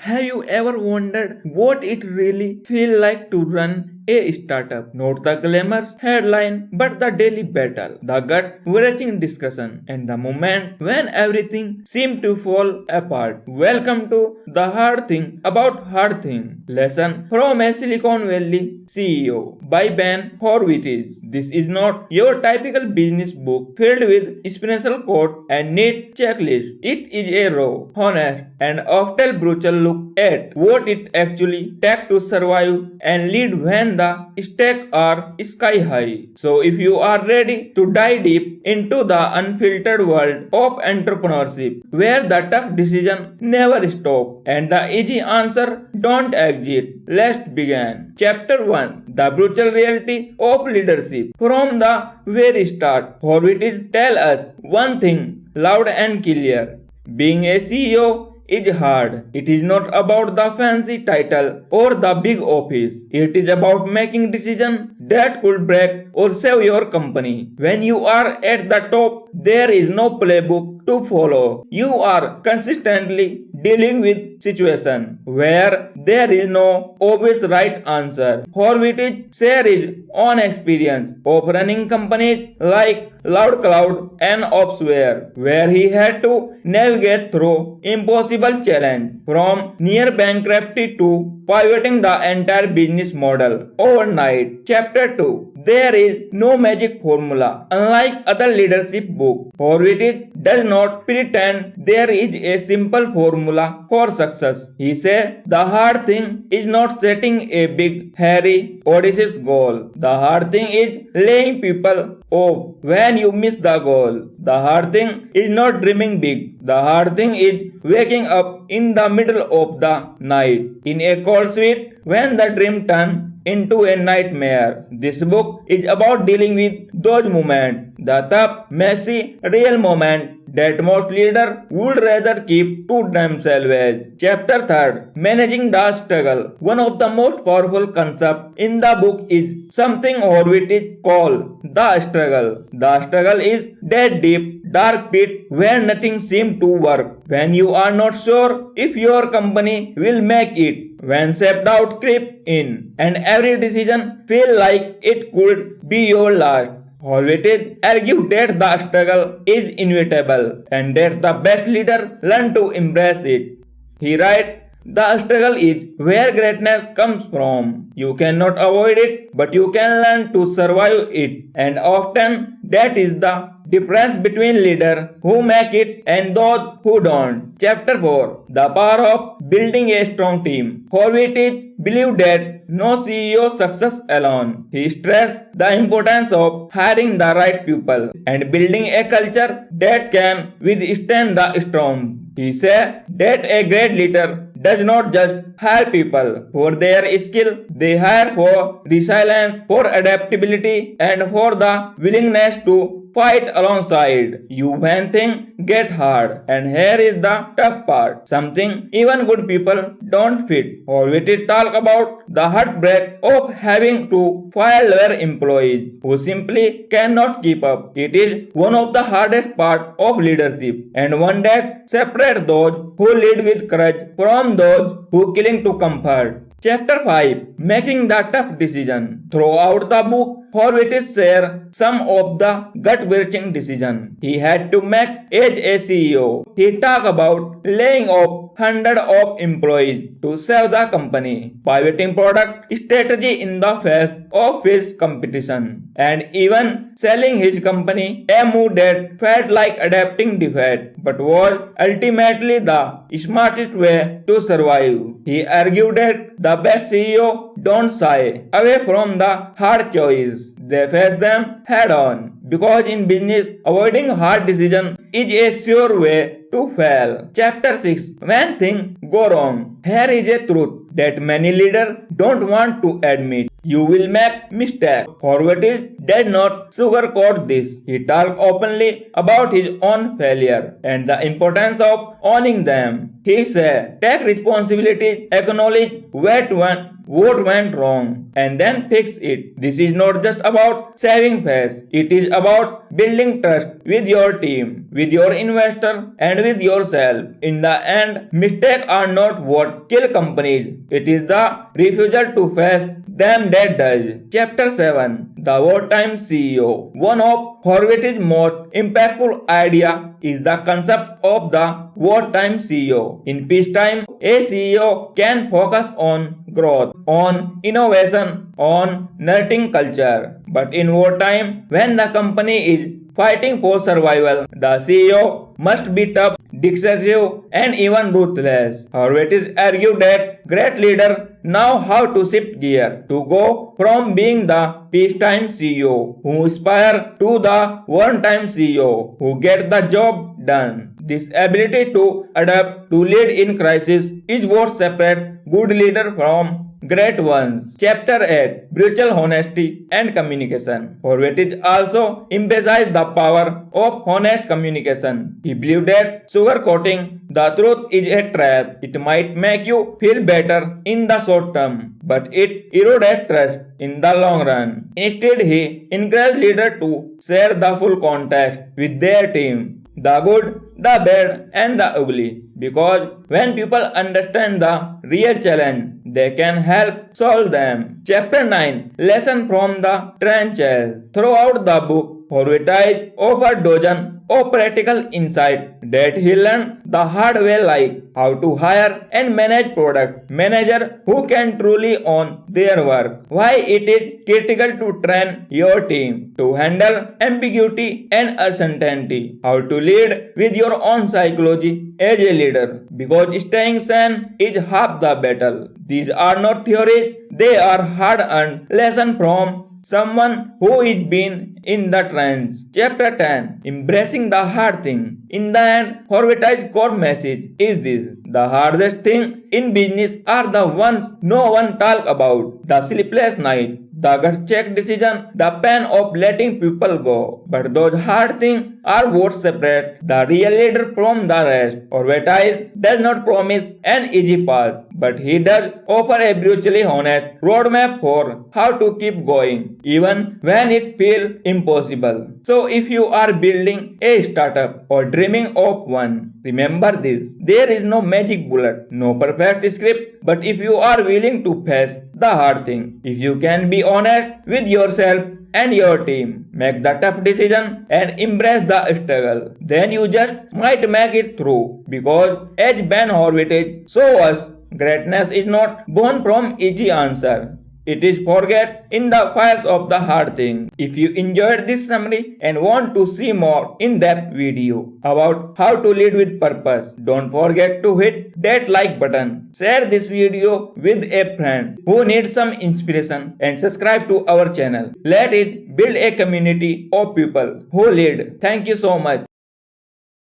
Have you ever wondered what it really feels like to run a startup? Not the glamorous headline, but the daily battle, the gut-wrenching discussion, and the moment when everything seems to fall apart. Welcome to The Hard Thing About Hard Thing. Lesson from a Silicon Valley CEO by Ben Horowitz. This is not your typical business book filled with special quote and neat checklist. It is a raw, honest, and often brutal look at what it actually takes to survive and lead when the stakes are sky high. So if you are ready to dive deep into the unfiltered world of entrepreneurship, where the tough decision never stop and the easy answer don't exist, let's begin. Chapter 1: The Brutal Reality of Leadership. From the very start, Horowitz tells us one thing loud and clear: being a CEO is hard. It is not about the fancy title or the big office. It is about making decisions that could break or save your company. When you are at the top, there is no playbook to follow. You are consistently dealing with situations where there is no obvious right answer. Horowitz shares his own experience of running companies like LoudCloud and Opsware, where he had to navigate through impossible challenge from near bankruptcy to pivoting the entire business model overnight. Chapter 2: There is no magic formula. Unlike other leadership books, Horowitz does not pretend there is a simple formula for success. He says the hard thing is not setting a big, hairy, audacious goal. The hard thing is laying people off when you miss the goal. The hard thing is not dreaming big. The hard thing is waking up in the middle of the night in a cold sweat when the dream turns into a nightmare. This book is about dealing with those moments, the tough, messy, real moments that most leaders would rather keep to themselves. Chapter 3: Managing the Struggle. One of the most powerful concepts in the book is something Horowitz calls the struggle. The struggle is that deep, dark pit where nothing seems to work, when you are not sure if your company will make it, when self-doubt creeps in and every decision feels like it could be your last. Horowitz argued that the struggle is inevitable and that the best leaders learn to embrace it. He writes, the struggle is where greatness comes from. You cannot avoid it, but you can learn to survive it. And often that is the difference between leaders who make it and those who don't. Chapter 4: The Power of Building a Strong Team. Horowitz believed that no CEO success alone. He stressed the importance of hiring the right people and building a culture that can withstand the storm. He said that a great leader does not just hire people for their skill, they hire for resilience, for adaptability, and for the willingness to fight alongside you when things get hard. And here is the tough part: something even good people don't fit. Horowitz talk about the heartbreak of having to fire loyal employees who simply cannot keep up. It is one of the hardest parts of leadership, and one that separates those who lead with courage from those who cling to comfort. Chapter 5: Making the Tough Decision. Throughout the book, Horowitz shares some of the gut-wrenching decisions he had to make as a CEO. He talked about laying off hundreds of employees to save the company, pivoting product strategy in the face of fierce competition, and even selling his company, a move that felt like adapting defeat but was ultimately the smartest way to survive. He argued that the best CEO don't shy away from the hard choice. They face them head on, because in business, avoiding hard decisions is a sure way to fail. Chapter 6: When Things Go Wrong. Here is a truth that many leaders don't want to admit. You will make mistakes. Horowitz did not sugarcoat this. He talked openly about his own failure and the importance of owning them. He said, take responsibility, acknowledge what went what went wrong and then fix it. This is not just about saving face. It is about building trust with your team, with your investor, and with yourself. In the end, mistakes are not what kill companies. It is the refusal to face them that does. Chapter 7. The Wartime CEO. One of Horowitz's most impactful idea is the concept of the wartime CEO. In peacetime, a CEO can focus on growth, on innovation, on nurturing culture. But in wartime, when the company is fighting for survival, the CEO must be tough, decisive, and even ruthless. Horowitz argued that great leaders know how to shift gear, to go from being the peacetime CEO who aspire to the wartime CEO who get the job done. This ability to adapt, to lead in crisis, is what separates good leaders from great ones. Chapter 8. Brutal Honesty and Communication. Horowitz also emphasized the power of honest communication. He believed that sugarcoating the truth is a trap. It might make you feel better in the short term, but it erodes trust in the long run. Instead, he encouraged leaders to share the full context with their team, the good, the bad, and the ugly. Because when people understand the real challenge, they can help solve them. Chapter 9. Lesson from the Trenches. Throughout the book, Horowitz offered dozens of practical insights that he learned the hard way, like how to hire and manage product managers who can truly own their work, why it is critical to train your team to handle ambiguity and uncertainty, how to lead with your own psychology as a leader, because staying sane is half the battle. These are not theories, they are hard-earned lessons from someone who is been in the trance. Chapter 10. Embracing the hard thing. In the end, Horowitz's core message is this: the hardest thing in business are the ones no one talk about. The sleepless night, the gut check decision, the pain of letting people go. But those hard things are what separate the real leader from the rest. Horowitz does not promise an easy path, but he does offer a brutally honest roadmap for how to keep going, even when it feels impossible. So if you are building a startup or dreaming of one, remember this: there is no magic bullet, no perfect script, but if you are willing to face the hard thing, if you can be honest with yourself and your team, make the tough decision and embrace the struggle, then you just might make it through. Because as Ben Horowitz shows us, greatness is not born from easy answer. It is forget in the fires of the hard thing. If you enjoyed this summary and want to see more in-depth video about how to lead with purpose, don't forget to hit that like button. Share this video with a friend who needs some inspiration and subscribe to our channel. Let us build a community of people who lead. Thank you so much.